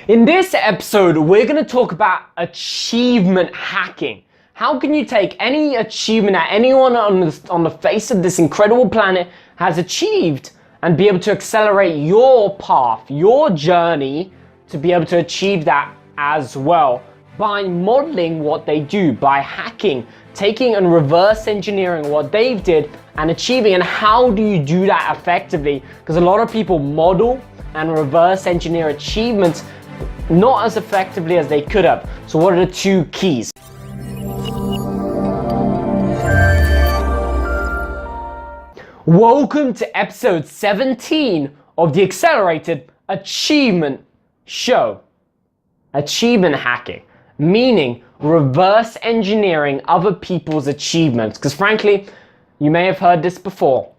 In this episode, we're going to talk about achievement hacking. How can you take any achievement that anyone on the face of this incredible planet has achieved and be able to accelerate your path, your journey to be able to achieve that as well by modeling what they do, by hacking, taking and reverse engineering what they did and achieving. And how do you do that effectively? Because a lot of people model and reverse engineer achievements not as effectively as they could have. So what are the two keys? Welcome to episode 17 of the Accelerated Achievement Show. Achievement hacking, meaning reverse engineering other people's achievements. Because frankly, you may have heard this before.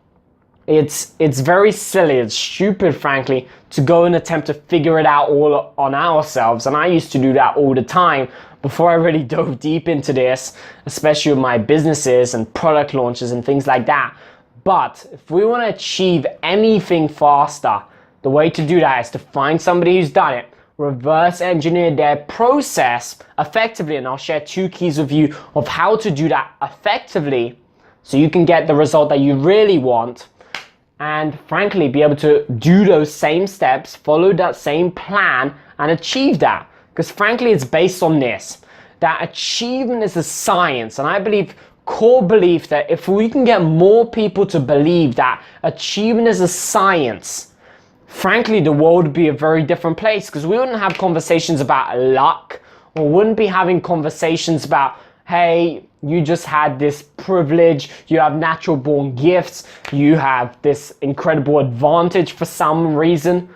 It's very silly, it's stupid, frankly, to go and attempt to figure it out all on ourselves. And I used to do that all the time before I really dove deep into this, especially with my businesses and product launches and things like that. But if we want to achieve anything faster, the way to do that is to find somebody who's done it, reverse engineer their process effectively, and I'll share two keys with you of how to do that effectively so you can get the result that you really want, and frankly be able to do those same steps, follow that same plan and achieve that. Because frankly it's based on this, that achievement is a science, and I believe core belief that if we can get more people to believe that achievement is a science, frankly the world would be a very different place, because we wouldn't have conversations about luck, or wouldn't be having conversations about, hey, you just had this privilege, you have natural born gifts, you have this incredible advantage for some reason.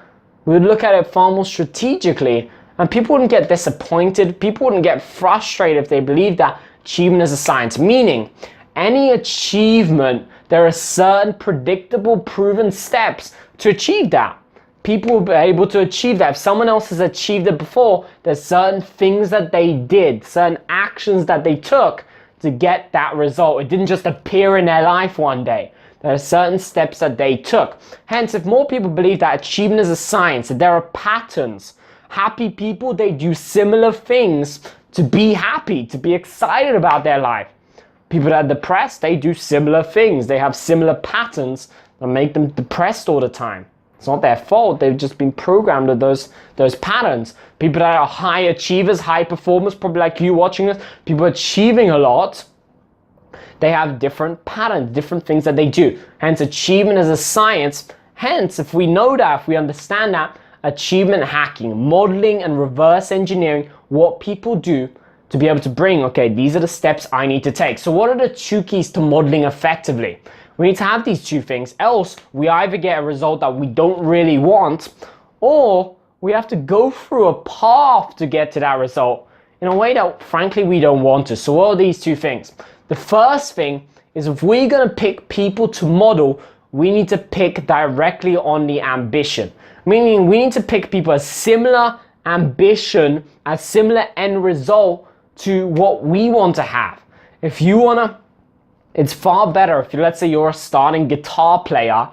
We would look at it far more strategically, and people wouldn't get disappointed, people wouldn't get frustrated if they believed that achievement is a science. Meaning, any achievement, there are certain predictable, proven steps to achieve that. People will be able to achieve that. If someone else has achieved it before, there's certain things that they did, certain actions that they took to get that result. It didn't just appear in their life one day. There are certain steps that they took. Hence, if more people believe that achievement is a science, that there are patterns, happy people, they do similar things to be happy, to be excited about their life. People that are depressed, they do similar things. They have similar patterns that make them depressed all the time. It's not their fault. They've just been programmed with those patterns. People that are high achievers, high performers, probably like you watching this, people achieving a lot, they have different patterns, different things that they do. Hence, achievement is a science. Hence, if we know that, if we understand that, achievement hacking, modeling and reverse engineering what people do to be able to bring, okay, these are the steps I need to take. So what are the two keys to modeling effectively? We need to have these two things, else we either get a result that we don't really want, or we have to go through a path to get to that result in a way that frankly we don't want to. So what are these two things? The first thing is, if we're gonna pick people to model, we need to pick directly on the ambition. Meaning we need to pick people as similar ambition, as similar end result to what we want to have. If you wanna, it's far better if let's say you're a starting guitar player,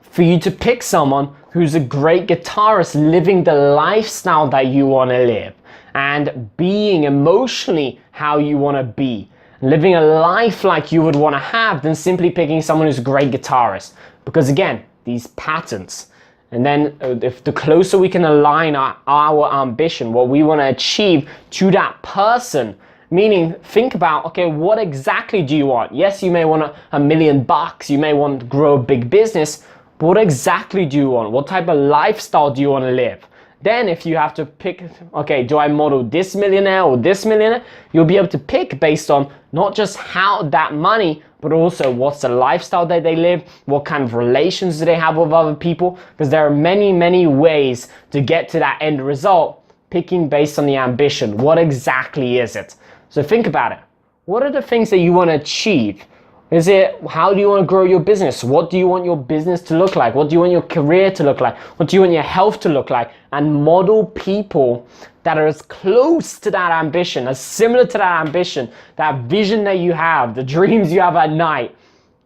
for you to pick someone who's a great guitarist living the lifestyle that you want to live and being emotionally how you want to be, living a life like you would want to have, than simply picking someone who's a great guitarist. Because again, these patterns. And then if the closer we can align our ambition, what we want to achieve, to that person, meaning think about, okay, what exactly do you want? Yes, you may want $1 million, you may want to grow a big business, but what exactly do you want? What type of lifestyle do you want to live? Then if you have to pick, okay, do I model this millionaire or this millionaire? You'll be able to pick based on not just how that money, but also what's the lifestyle that they live, what kind of relations do they have with other people, because there are many, many ways to get to that end result, picking based on the ambition. What exactly is it? So think about it. What are the things that you want to achieve? Is it, how do you want to grow your business? What do you want your business to look like? What do you want your career to look like? What do you want your health to look like? And model people that are as close to that ambition, as similar to that ambition, that vision that you have, the dreams you have at night,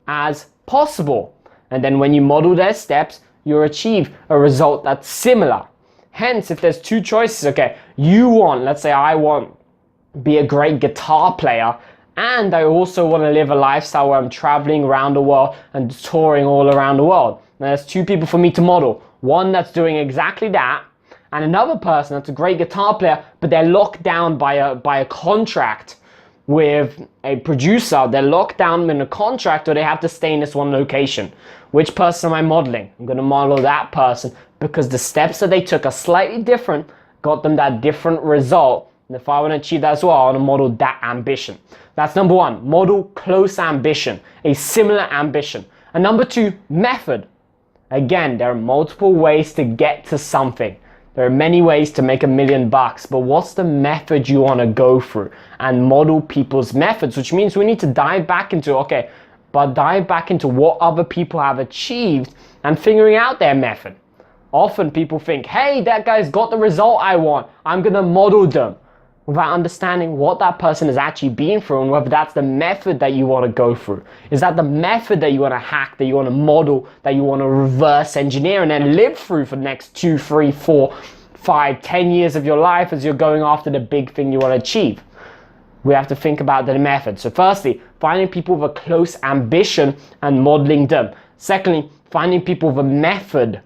as possible. And then when you model their steps, you'll achieve a result that's similar. Hence, if there's two choices, okay, let's say I want to be a great guitar player, and I also want to live a lifestyle where I'm traveling around the world and touring all around the world. Now, there's two people for me to model. One that's doing exactly that, and another person that's a great guitar player, but they're locked down by a contract with a producer. They're locked down in a contract, or they have to stay in this one location. Which person am I modeling? I'm going to model that person because the steps that they took are slightly different, got them that different result. And if I want to achieve that as well, I want to model that ambition. That's number one, model close ambition, a similar ambition. And number two, method. Again, there are multiple ways to get to something. There are many ways to make $1 million, but what's the method you want to go through? And model people's methods, which means we need to dive back into what other people have achieved and figuring out their method. Often people think, hey, that guy's got the result I want, I'm going to model them, without understanding what that person has actually been through and whether that's the method that you want to go through. Is that the method that you want to hack, that you want to model, that you want to reverse engineer and then live through for the next 2, 3, 4, 5, 10 years of your life as you're going after the big thing you want to achieve? We have to think about the method. So firstly, finding people with a close ambition and modeling them. Secondly, finding people with a method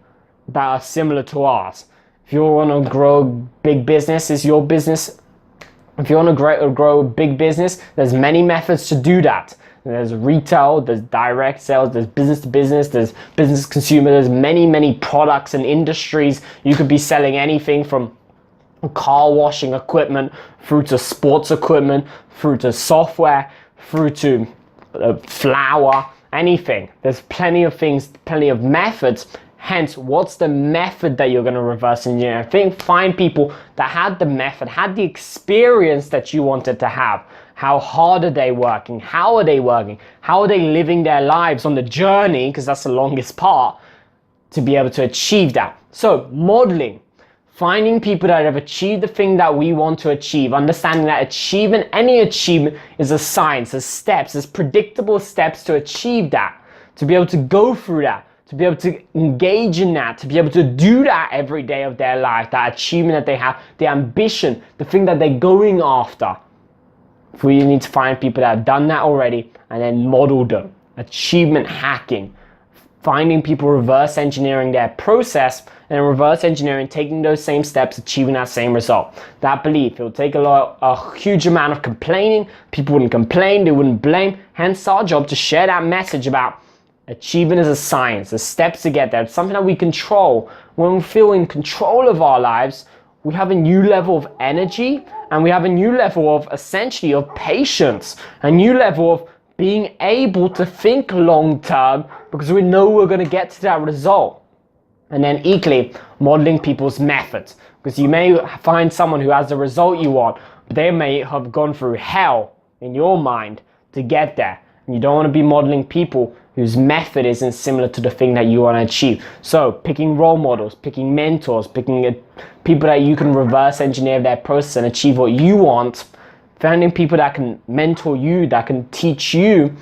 that are similar to ours. If you want to grow big business, is your business. If you want to grow a big business, there's many methods to do that. There's retail, there's direct sales, there's business to business, there's business to consumer, there's many products and industries. You could be selling anything from car washing equipment, through to sports equipment, through to software, through to flour, anything. There's plenty of things, plenty of methods. Hence, what's the method that you're going to reverse engineer? Find people that had the method, had the experience that you wanted to have. How hard are they working? How are they working? How are they living their lives on the journey? Because that's the longest part to be able to achieve that. So modeling, finding people that have achieved the thing that we want to achieve, understanding that achievement, any achievement is a science, there's steps, there's predictable steps to achieve that, to be able to go through that, to be able to engage in that, to be able to do that every day of their life, that achievement that they have, the ambition, the thing that they're going after. We need to find people that have done that already and then model them. Achievement hacking, finding people reverse engineering their process and reverse engineering, taking those same steps, achieving that same result. That belief, it'll take a huge amount of complaining. People wouldn't complain, they wouldn't blame. Hence our job to share that message about achievement is a science, the steps to get there. It's something that we control. When we feel in control of our lives, we have a new level of energy and we have a new level of essentially of patience, a new level of being able to think long term because we know we're going to get to that result. And then equally, modeling people's methods, because you may find someone who has the result you want, but they may have gone through hell in your mind to get there. And you don't want to be modeling people whose method isn't similar to the thing that you want to achieve. So picking role models, picking mentors, picking people that you can reverse engineer their process and achieve what you want, finding people that can mentor you, that can teach you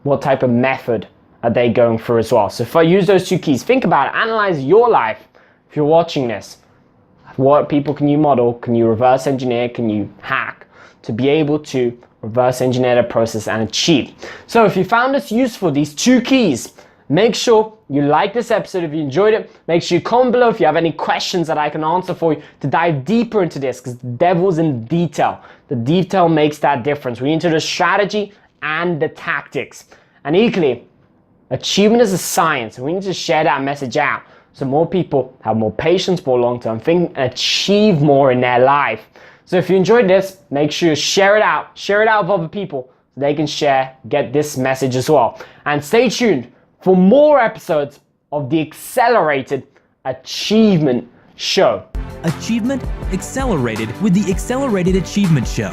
what type of method are they going through as well. So if I use those two keys, think about it, analyze your life. If you're watching this, what people can you model, can you reverse engineer, can you hack to be able to reverse engineer the process and achieve. So if you found this useful, these two keys, make sure you like this episode if you enjoyed it. Make sure you comment below if you have any questions that I can answer for you to dive deeper into this, because the devil's in the detail. The detail makes that difference. We need to do the strategy and the tactics. And equally, achievement is a science, and we need to share that message out so more people have more patience, more long-term thinking, and achieve more in their life. So if you enjoyed this, make sure you share it out with other people so they can share, get this message as well. And stay tuned for more episodes of the Accelerated Achievement Show. Achievement accelerated with the Accelerated Achievement Show.